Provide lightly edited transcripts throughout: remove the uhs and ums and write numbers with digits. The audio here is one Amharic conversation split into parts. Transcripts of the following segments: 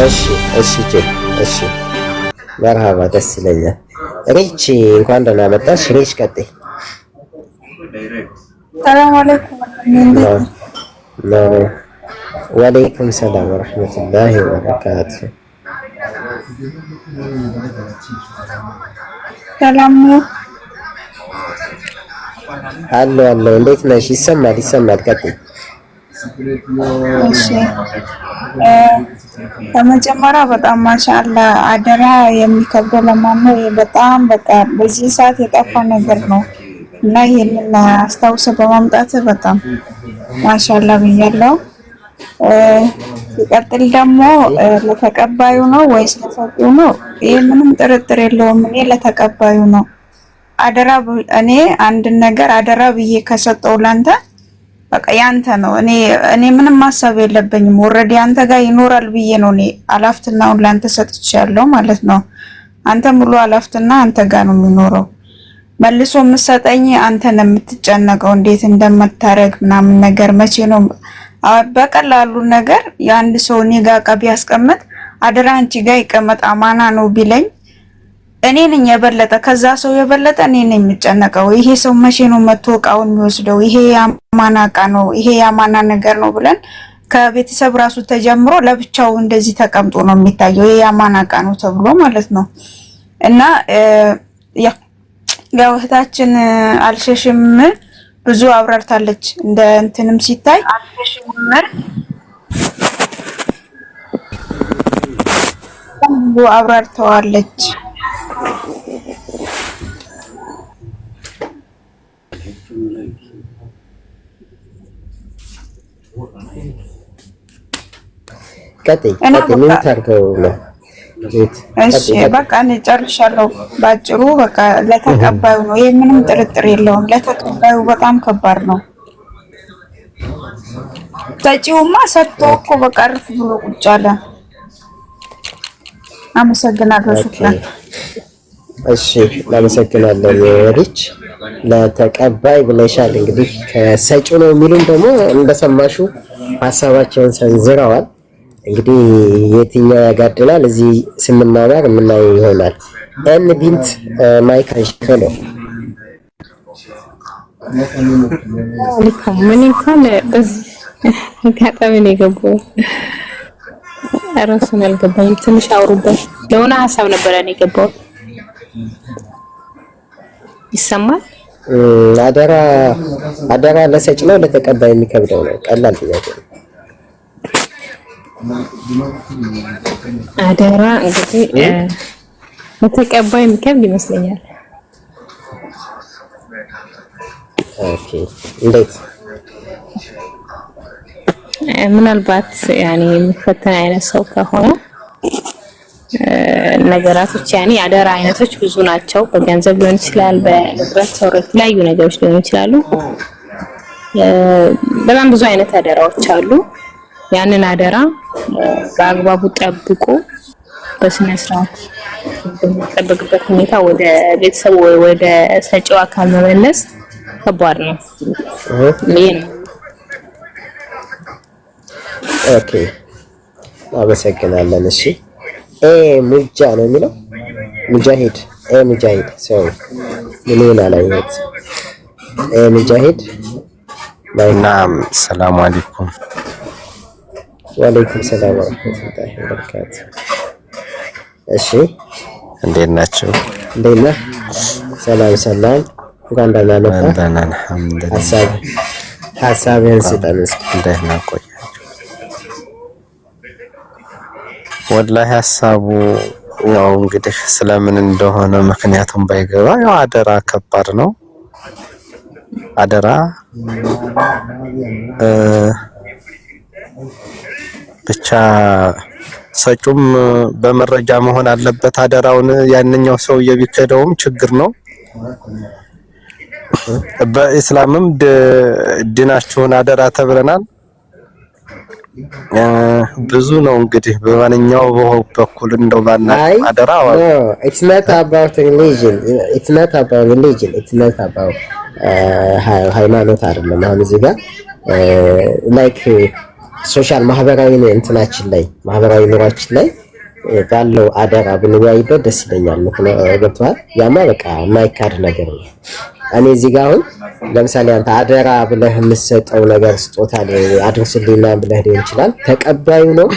እሺ እሺ እሺ መርሃባ ደስ ይለኛል። ሪች እንኳን ደህና መጣሽ። ሪች ቀጥይ። ሰላም አለይኩም ነው። ወአለይኩም ሰላም ወራህመቱላሂ ወበረካቱ። ሰላም ነው አለ። እንዴት ነሽ? ይሰማል። ቀጥይ። እሺ በመጀመሪያ በጣም ማሻአላ አደራ የሚከብደው ለማን ነው? በጣም በቃ በዚህ ሰዓት የጠፋ ነገር ነው እና ይሄንን አስታውሰ በማምጣት በጣም ማሻአላ ብያለሁ። ሲቀጥል ደግሞ ለተቀባዩ ነው ወይስ ለሰጪው ነው? ይሄ ምንም ጥርጥር የለውም። እኔ ለተቀባዩ ነው። አደራ እኔ አንድ ነገር አደራ ብዬ ከሰጠው ላንተ በቃ ያንተ ነው። እኔ ምንም ማሰብ የለብኝም። ኦሬዲ አንተ ጋር ይኖራል ብዬ ነው እኔ አላፍትናውን ላንተ ሰጥቻለሁ ማለት ነው። አንተ ሙሉ አላፍትና አንተ ጋር ነው የሚኖረው። መልሶ የምትሰጠኝ አንተ ነው የምትጨነቀው፣ እንዴት እንደምታረግ ምናምን ነገር መቼ ነው በቀላሉ ነገር የአንድ ሰው እኔ ጋር ዕቃ ቢያስቀምጥ አደራ አንቺ ጋር ይቀመጥ አማና ነው ቢለኝ እኔ ነኝ የበለጠ ከዛ ሰው የበለጠ እኔ ነኝ የምጨነቀው። ይሄ ሰው መቼ ነው መጥቶ ዕቃውን የሚወስደው? ይሄ ያማና ዕቃ ነው፣ ይሄ ያማና ነገር ነው ብለን ከቤተሰብ ራሱ ተጀምሮ ለብቻው እንደዚህ ተቀምጦ ነው የሚታየው። ይሄ ያማና ዕቃ ነው ተብሎ ማለት ነው። እና ያው እህታችን አልሸሽም ብዙ አብራርታለች። እንደ እንትንም ሲታይ አልሸሽም ብዙ አብራርተዋለች። ቀጥይ ምን ታርገው ነው? እሺ በቃ እኔ ጨርሻለሁ። ባጭሩ በቃ ለተቀባዩ ነው። ይሄ ምንም ጥርጥር የለውም። ለተቀባዩ በጣም ከባድ ነው። ሰጪውማ ሰጥቶ እኮ በቃ እርፍ ብሎ ቁጭ አለ። አመሰግናለሁ። ሹክራን። እሺ እናመሰግናለን። ሪች ለተቀባይ ብለሻል። እንግዲህ ከሰጪው ነው የሚሉን ደግሞ እንደሰማሹ ሀሳባቸውን ሰንዝረዋል። እንግዲህ የትኛው ያጋድላል እዚህ ስንማማር የምናየው ይሆናል። እን ቢንት ማይክ አንሽከሎ አለይኩም ምን እንኳን በዚህ አጋጣሚ ነው የገባው። ራሱን አልገባኝም። ትንሽ አውሩበት። ለሆነ ሀሳብ ነበር እኔ የገባው። ይሰማል? አደራ ለሰጭ ነው ለተቀባይ የሚከብደው ነው? ቀላል ጥያቄ ነው። አደራ እንግዲህ ለተቀባይ የሚከብድ ይመስለኛል። ኦኬ እንዴት? ምናልባት ያኔ የሚፈተን አይነት ሰው ከሆነ ነገራቶች ያኔ አደራ አይነቶች ብዙ ናቸው። በገንዘብ ሊሆን ይችላል፣ በንብረት ሰው የተለያዩ ነገሮች ሊሆኑ ይችላሉ። በጣም ብዙ አይነት አደራዎች አሉ። ያንን አደራ በአግባቡ ጠብቆ በስነ ስርዓት በሚጠበቅበት ሁኔታ ወደ ቤተሰብ ወይ ወደ ሰጪው አካል መመለስ ከባድ ነው። ኦኬ አመሰግናለን። እሺ ሙጃ ነው የሚለው ሙጃሂድ ሙጃሂድ ሰው ምን ይላል? አይነት ሙጃሂድ ናም። ሰላም አለይኩም። ወአለይኩም ሰላም ወራህመቱላሂ ወበረካቱ። እሺ እንዴት ናችሁ? እንዴት ነህ? ሰላም እንኳን ደህና መጣህ። ደህና አልሐምዱሊላህ። ሀሳብህን ስጠን እስኪ። ደህና ቆያችሁ? ወላሂ ሀሳቡ ያው እንግዲህ ስለምን እንደሆነ ምክንያቱም ባይገባ ያው አደራ ከባድ ነው። አደራ ብቻ ሰጩም በመረጃ መሆን አለበት። አደራውን ያንኛው ሰው የቢከደውም ችግር ነው። በእስላምም ዲናችሁን አደራ ተብለናል። ብዙ ነው እንግዲህ በማንኛው በኩል እንደው ባና አደራ it's not about religion, it's not about religion, it's not about ሃይማኖት አይደለም። አሁን እዚህ ጋር ላይክ ሶሻል ማህበራዊ እንትናችን ላይ ማህበራዊ ኑሯችን ላይ ባለው አደራ ብንወያይበት ደስ ይለኛል። ምክንያቱም ገብቶሃል? ያማ በቃ የማይካድ ነገር ነው። እኔ እዚህ ጋር አሁን ለምሳሌ አንተ አደራ ብለህ የምትሰጠው ነገር ስጦታ አድርስልኝና ብለህ ሊሆን ይችላል። ተቀባዩ ነው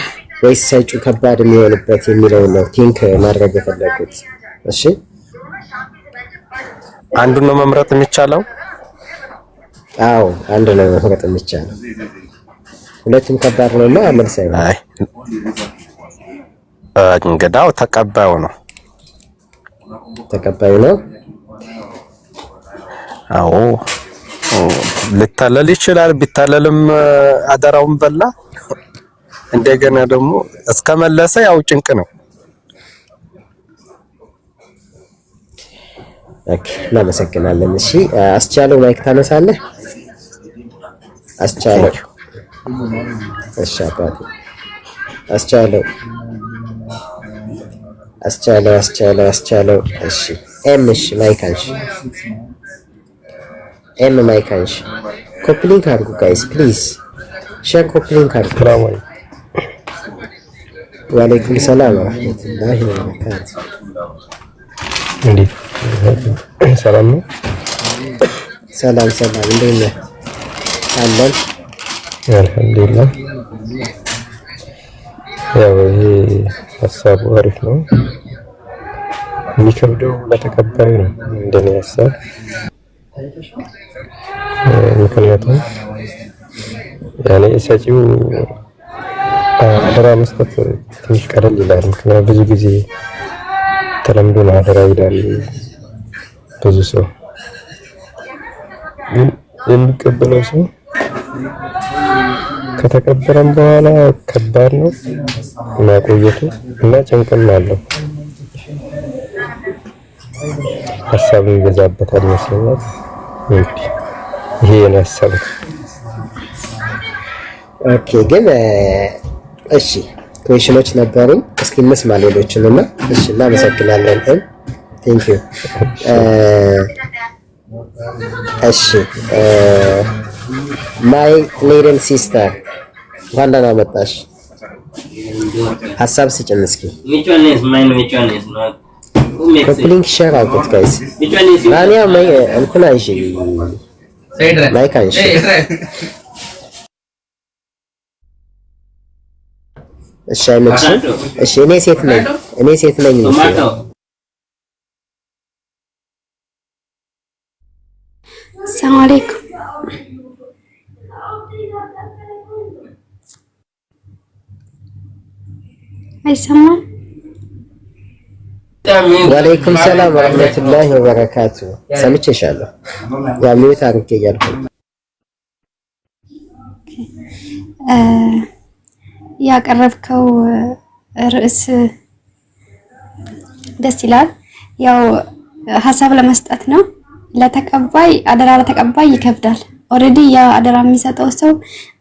ወይስ ሰጪው ከባድ የሚሆንበት የሚለው ነው ቲንክ ማድረግ የፈለኩት። እሺ አንዱን ነው መምረጥ የሚቻለው? አዎ አንድ ነው መምረጥ የሚቻለው። ሁለቱም ከባድ ነውና መልስ አይ እንግዳው ተቀባዩ ነው። ተቀባዩ ነው። አዎ ልታለል ይችላል። ቢታለልም አደራውን በላ እንደገና ደግሞ እስከመለሰ ያው ጭንቅ ነው። ኦኬ እናመሰግናለን። እሺ አስቻለው ማይክ ታነሳለህ? አስቻለው እሺ አባቴ አስቻለው እሺ እሺ ማይክ አንሺ ማይክ አንሺ። ኮፕሊንግ አድርጉ ጋይስ ፕሊዝ ሼር ኮፕሊንግ አድርጉ። ወአለይኩም ሰላም ወራህመቱላሂ ወበረካቱ። እንዴት ሰላም ነው? ሰላም እንዴት ነህ? አለን አልሐምዱሊላህ። ያው ይሄ ሀሳቡ አሪፍ ነው። የሚከብደው ለተቀባዩ ነው እንደኔ ሀሳብ። ምክንያቱም ያኔ ሰጪው አደራ መስጠት ትንሽ ቀለል ይላል። ምክንያቱም ብዙ ጊዜ ተለምዶ ነው አደራ ይላል ብዙ ሰው። ግን የሚቀበለው ሰው ከተቀበለም በኋላ ከባድ ነው ማቆየቱ እና ጭንቅም አለው። ሀሳብን ይገዛበታል ይመስለኛል። እንግዲህ ይሄ የኔ ሀሳብ ነው። ኦኬ ግን እሺ ኩዌሽኖች ነበሩኝ። እስኪ እንስማ ሌሎችንና እሺ እናመሰግናለን። ቴንክ ዩ እሺ ማይ ሊትል ሲስተር እንኳን ደህና መጣሽ። ሀሳብ ስጭን እስኪ። ኮፕሊንግ ሼር አውቁት ጋይስ። ማንያ ማይ እንኩና እሺ ማይክ አንሺ። እሺ አይመችም። እሺ እኔ ሴት ነኝ። ሰላም አለይኩም። አይሰማም? ወአለይኩም ሰላም ወራህመቱላሂ ወበረካቱ። ሰምቼሻለሁ። ያው ሚዩት አድርጌ እያልኩ ያቀረብከው ርዕስ ደስ ይላል። ያው ሀሳብ ለመስጠት ነው። ለተቀባይ አደራ ለተቀባይ ይከብዳል። ኦሬዲ ያ አደራ የሚሰጠው ሰው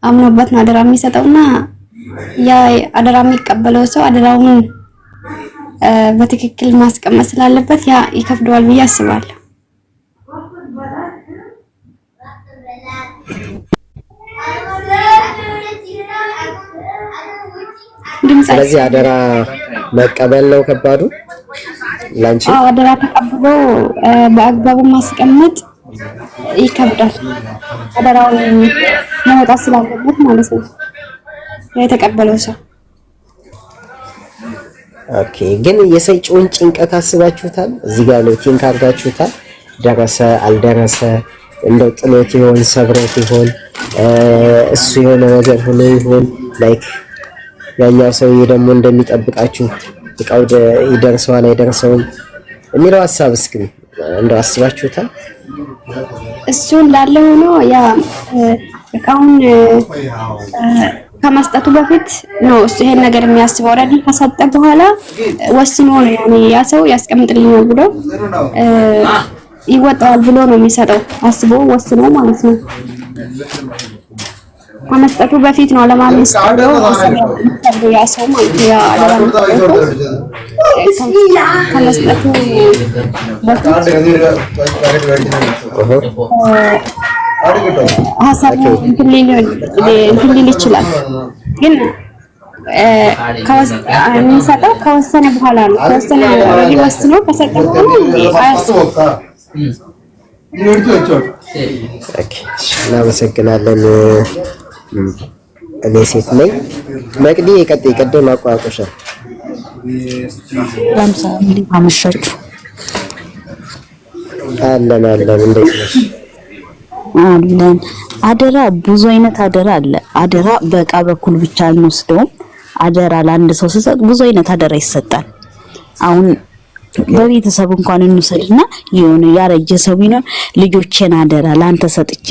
አምኖበት ነው አደራ የሚሰጠውና ያ አደራ የሚቀበለው ሰው አደራውን በትክክል ማስቀመጥ ስላለበት ያ ይከብደዋል ብዬ አስባለሁ። ስለዚህ አደራ መቀበል ነው ከባዱ ላንቺ? አደራ ተቀብሎ በአግባቡ ማስቀመጥ ይከብዳል። አደራውን ማውጣት ስላለበት ማለት ነው የተቀበለው ሰው። ኦኬ ግን የሰጪውን ጭንቀት አስባችሁታል? እዚህ ጋር ነው ቲንክ አድርጋችሁታል? ደረሰ አልደረሰ፣ እንደው ጥሎት ይሆን ሰብሮት ይሆን እሱ የሆነ ነገር ሆኖ ይሆን ላይክ ያኛው ሰውዬ ደግሞ እንደሚጠብቃችሁ እቃው ይደርሰዋል አይደርሰውም የሚለው ሀሳብ እስኪ እንደው አስባችሁታል? እሱ እንዳለ ሆኖ ያ እቃውን ከመስጠቱ በፊት ነው እሱ ይሄን ነገር የሚያስበው። ኦሬዲ ከሰጠ በኋላ ወስኖ ነው ያኔ ያ ሰው ያስቀምጥልኛል ብሎ ይወጣዋል ብሎ ነው የሚሰጠው፣ አስቦ ወስኖ ማለት ነው። ከመስጠቱ በፊት ነው ለማንስ ነው ያ ሰው ማለት ያ አደራ ከመስጠቱ በፊት ሀሳቡ እንትን ሊል ይችላል ግን የሚሰጠው ከወሰነ በኋላ ነው። ከወሰነ ወስኖ ከሰጠ በኋላ አያስብም። እናመሰግናለን። እኔ ሴት ነኝ። መቅዲ ቀደም አቋቁሻል። ለምሳሌ አመሻችሁ አለን እንዴት ነሽ? አለን። አደራ ብዙ አይነት አደራ አለ። አደራ በቃ በኩል ብቻ አንወስደውም። አደራ ለአንድ ሰው ሲሰጥ ብዙ አይነት አደራ ይሰጣል። አሁን በቤተሰብ እንኳን እንውሰድና የሆነ ያረጀ ሰው ቢኖር ልጆቼን አደራ ላንተ ሰጥቼ